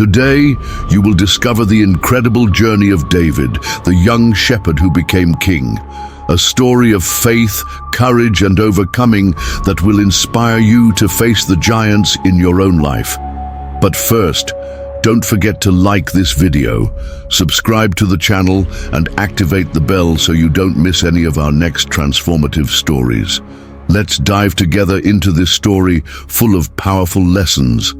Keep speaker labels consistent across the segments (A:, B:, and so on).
A: Today, you will discover the incredible journey of David, the young shepherd who became king. A story of faith, courage, and overcoming that will inspire you to face the giants in your own life. But first, don't forget to like this video, subscribe to the channel, and activate the bell so you don't miss any of our next transformative stories. Let's dive together into this story full of powerful lessons.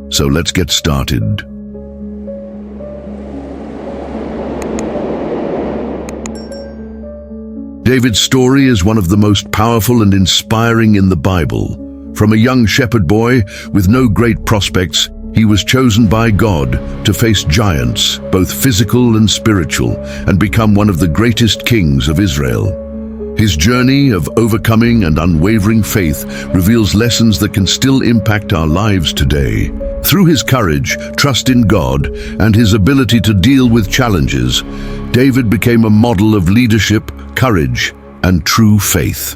A: So let's get started. David's story is one of the most powerful and inspiring in the Bible. From a young shepherd boy with no great prospects, he was chosen by God to face giants, both physical and spiritual, and become one of the greatest kings of Israel. His journey of overcoming and unwavering faith reveals lessons that can still impact our lives today. Through his courage, trust in God, and his ability to deal with challenges, David became a model of leadership, courage, and true faith.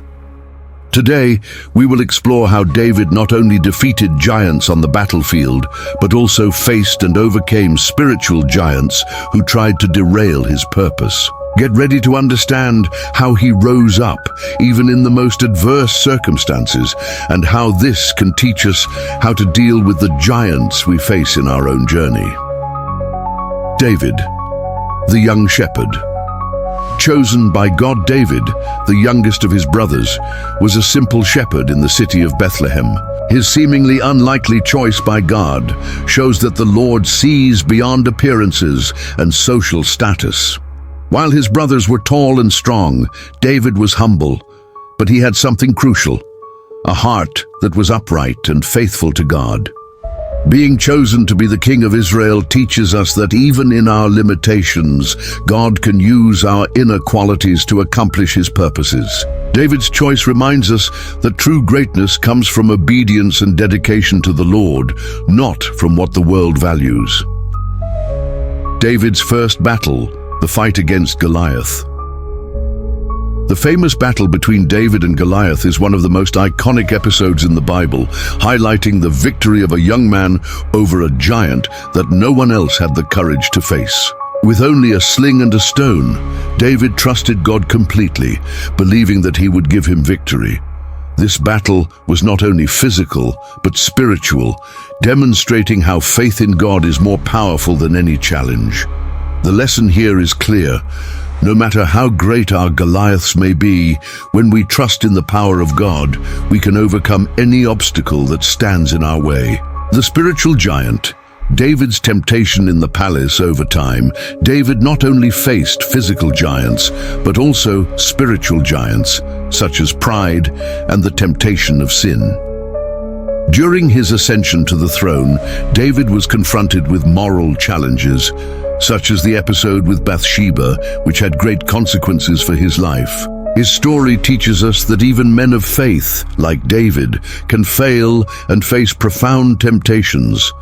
A: Today, we will explore how David not only defeated giants on the battlefield, but also faced and overcame spiritual giants who tried to derail his purpose. Get ready to understand how he rose up, even in the most adverse circumstances, and how this can teach us how to deal with the giants we face in our own journey. David, the young shepherd. Chosen by God, David, the youngest of his brothers, was a simple shepherd in the city of Bethlehem. His seemingly unlikely choice by God shows that the Lord sees beyond appearances and social status. While his brothers were tall and strong, David was humble, but he had something crucial: a heart that was upright and faithful to God. Being chosen to be the King of Israel teaches us that even in our limitations, God can use our inner qualities to accomplish his purposes. David's choice reminds us that true greatness comes from obedience and dedication to the Lord, not from what the world values. David's first battle, the fight against Goliath. The famous battle between David and Goliath is one of the most iconic episodes in the Bible, highlighting the victory of a young man over a giant that no one else had the courage to face. With only a sling and a stone, David trusted God completely, believing that he would give him victory. This battle was not only physical, but spiritual, demonstrating how faith in God is more powerful than any challenge. The lesson here is clear. No matter how great our Goliaths may be, when we trust in the power of God, we can overcome any obstacle that stands in our way. The spiritual giant, David's temptation in the palace. Over time, David not only faced physical giants, but also spiritual giants, such as pride and the temptation of sin. During his ascension to the throne, David was confronted with moral challenges, such as the episode with Bathsheba, which had great consequences for his life. His story teaches us that even men of faith, like David, can fail and face profound temptations.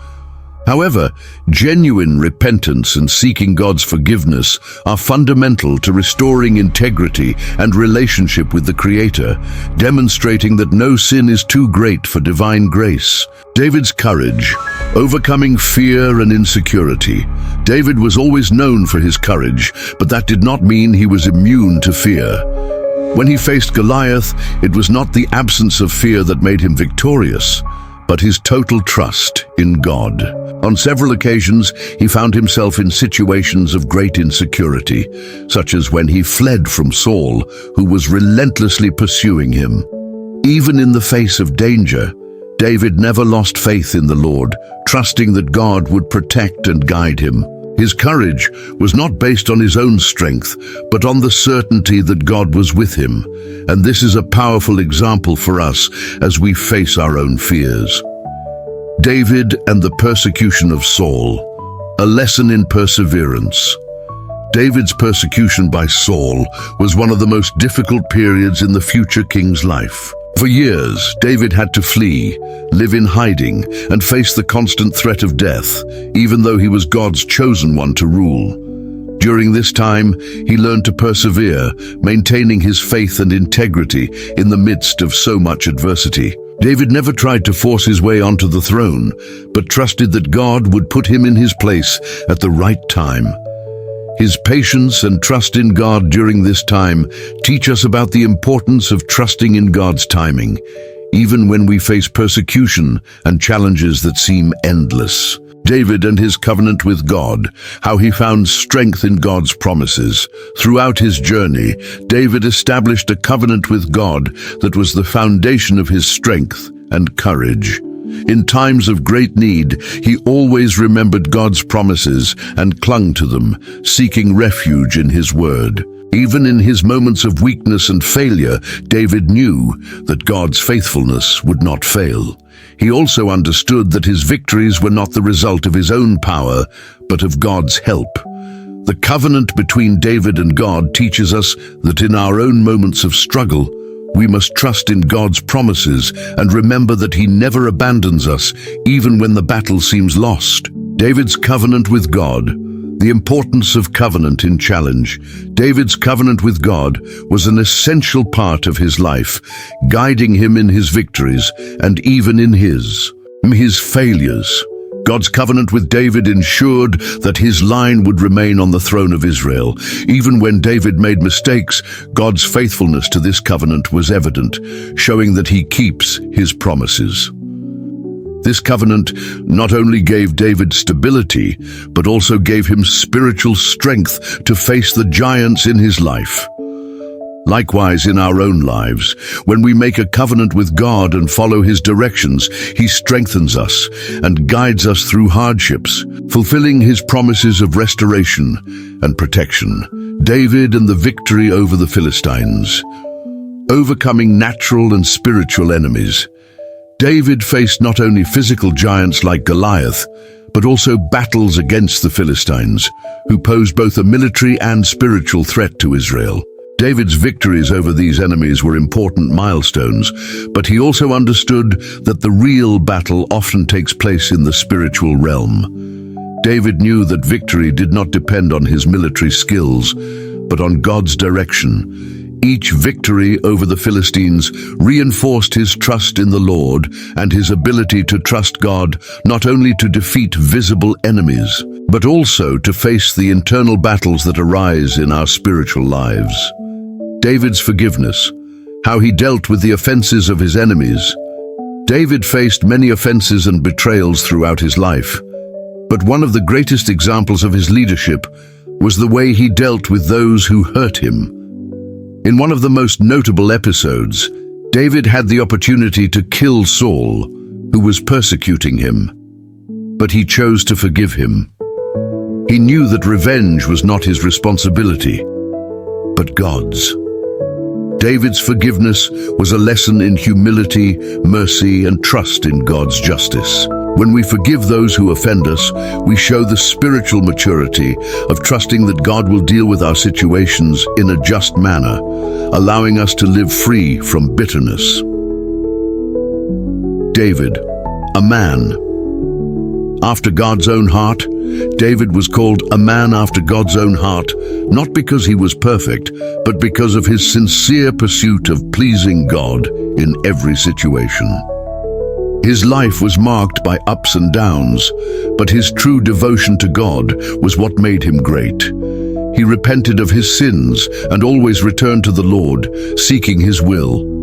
A: However, genuine repentance and seeking God's forgiveness are fundamental to restoring integrity and relationship with the Creator, demonstrating that no sin is too great for divine grace. David's courage, overcoming fear and insecurity. David was always known for his courage, but that did not mean he was immune to fear. When he faced Goliath, it was not the absence of fear that made him victorious, but his total trust in God. On several occasions, he found himself in situations of great insecurity, such as when he fled from Saul, who was relentlessly pursuing him. Even in the face of danger, David never lost faith in the Lord, trusting that God would protect and guide him. His courage was not based on his own strength, but on the certainty that God was with him. And this is a powerful example for us as we face our own fears. David and the persecution of Saul, a lesson in perseverance. David's persecution by Saul was one of the most difficult periods in the future king's life. For years, David had to flee, live in hiding, and face the constant threat of death, even though he was God's chosen one to rule. During this time, he learned to persevere, maintaining his faith and integrity in the midst of so much adversity. David never tried to force his way onto the throne, but trusted that God would put him in his place at the right time. His patience and trust in God during this time teach us about the importance of trusting in God's timing, even when we face persecution and challenges that seem endless. David and his covenant with God, how he found strength in God's promises. Throughout his journey, David established a covenant with God that was the foundation of his strength and courage. In times of great need, he always remembered God's promises and clung to them, seeking refuge in his word. Even in his moments of weakness and failure, David knew that God's faithfulness would not fail. He also understood that his victories were not the result of his own power, but of God's help. The covenant between David and God teaches us that in our own moments of struggle, we must trust in God's promises and remember that He never abandons us, even when the battle seems lost. David's covenant with God. The importance of covenant in challenge. David's covenant with God was an essential part of his life, guiding him in his victories and even in his failures. God's covenant with David ensured that his line would remain on the throne of Israel. Even when David made mistakes, God's faithfulness to this covenant was evident, showing that He keeps His promises. This covenant not only gave David stability, but also gave him spiritual strength to face the giants in his life. Likewise, in our own lives, when we make a covenant with God and follow His directions, He strengthens us and guides us through hardships, fulfilling His promises of restoration and protection. David and the victory over the Philistines. Overcoming natural and spiritual enemies. David faced not only physical giants like Goliath, but also battles against the Philistines, who posed both a military and spiritual threat to Israel. David's victories over these enemies were important milestones, but he also understood that the real battle often takes place in the spiritual realm. David knew that victory did not depend on his military skills, but on God's direction. Each victory over the Philistines reinforced his trust in the Lord and his ability to trust God not only to defeat visible enemies, but also to face the internal battles that arise in our spiritual lives. David's forgiveness, how he dealt with the offenses of his enemies. David faced many offenses and betrayals throughout his life, but one of the greatest examples of his leadership was the way he dealt with those who hurt him. In one of the most notable episodes, David had the opportunity to kill Saul, who was persecuting him, but he chose to forgive him. He knew that revenge was not his responsibility, but God's. David's forgiveness was a lesson in humility, mercy, and trust in God's justice. When we forgive those who offend us, we show the spiritual maturity of trusting that God will deal with our situations in a just manner, allowing us to live free from bitterness. David, a man after God's own heart. David was called a man after God's own heart, not because he was perfect, but because of his sincere pursuit of pleasing God in every situation. His life was marked by ups and downs, but his true devotion to God was what made him great. He repented of his sins and always returned to the Lord, seeking His will.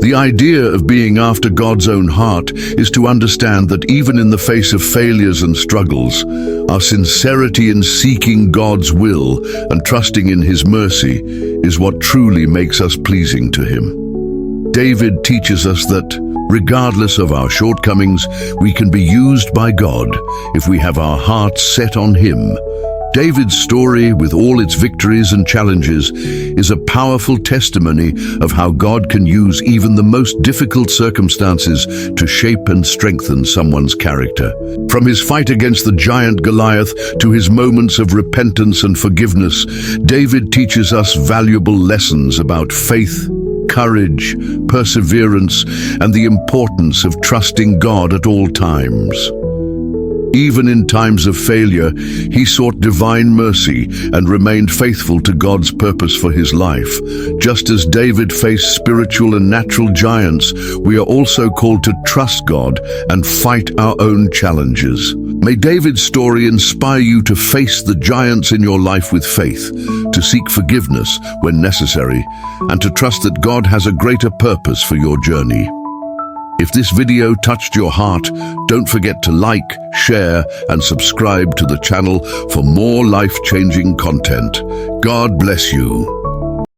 A: The idea of being after God's own heart is to understand that even in the face of failures and struggles, our sincerity in seeking God's will and trusting in His mercy is what truly makes us pleasing to Him. David teaches us that, regardless of our shortcomings, we can be used by God if we have our hearts set on Him. David's story, with all its victories and challenges, is a powerful testimony of how God can use even the most difficult circumstances to shape and strengthen someone's character. From his fight against the giant Goliath to his moments of repentance and forgiveness, David teaches us valuable lessons about faith, courage, perseverance, and the importance of trusting God at all times. Even in times of failure, he sought divine mercy and remained faithful to God's purpose for his life. Just as David faced spiritual and natural giants, we are also called to trust God and fight our own challenges. May David's story inspire you to face the giants in your life with faith, to seek forgiveness when necessary, and to trust that God has a greater purpose for your journey. If this video touched your heart, don't forget to like, share, and subscribe to the channel for more life-changing content. God bless you.